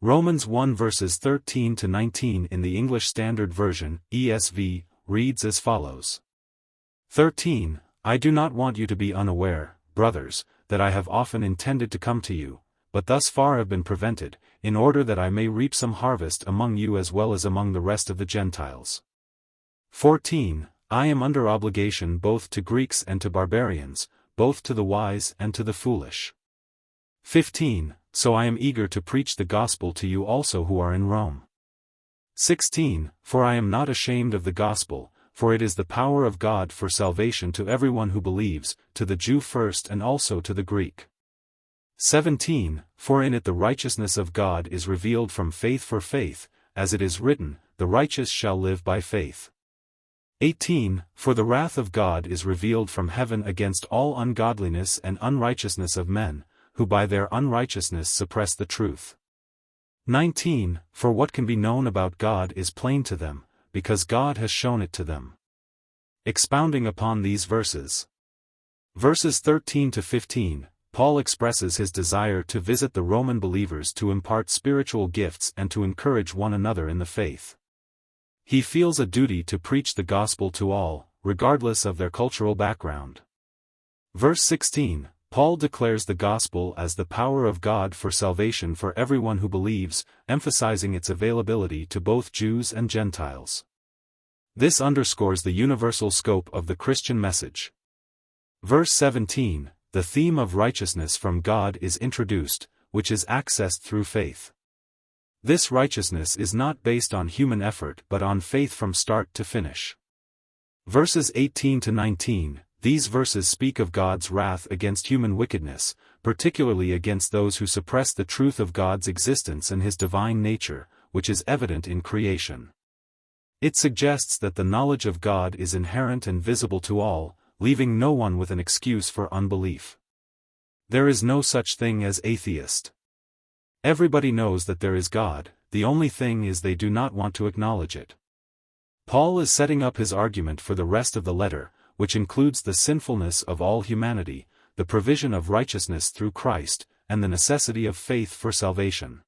Romans 1 verses 13 to 19 in the English Standard Version, ESV, reads as follows. 13. I do not want you to be unaware, brothers, that I have often intended to come to you, but thus far have been prevented, in order that I may reap some harvest among you as well as among the rest of the Gentiles. 14. I am under obligation both to Greeks and to barbarians, both to the wise and to the foolish. 15. So I am eager to preach the gospel to you also who are in Rome. 16. For I am not ashamed of the gospel, for it is the power of God for salvation to everyone who believes, to the Jew first and also to the Greek. 17. For in it the righteousness of God is revealed from faith for faith, as it is written, the righteous shall live by faith. 18. For the wrath of God is revealed from heaven against all ungodliness and unrighteousness of men, who by their unrighteousness suppress the truth. 19. For what can be known about God is plain to them, because God has shown it to them. Expounding upon these verses. Verses 13 to 15, Paul expresses his desire to visit the Roman believers to impart spiritual gifts and to encourage one another in the faith. He feels a duty to preach the gospel to all, regardless of their cultural background. Verse 16, Paul declares the gospel as the power of God for salvation for everyone who believes, emphasizing its availability to both Jews and Gentiles. This underscores the universal scope of the Christian message. Verse 17, the theme of righteousness from God is introduced, which is accessed through faith. This righteousness is not based on human effort but on faith from start to finish. Verses 18 to 19, these verses speak of God's wrath against human wickedness, particularly against those who suppress the truth of God's existence and his divine nature, which is evident in creation. It suggests that the knowledge of God is inherent and visible to all, leaving no one with an excuse for unbelief. There is no such thing as atheist. Everybody knows that there is God, the only thing is they do not want to acknowledge it. Paul is setting up his argument for the rest of the letter, which includes the sinfulness of all humanity, the provision of righteousness through Christ, and the necessity of faith for salvation.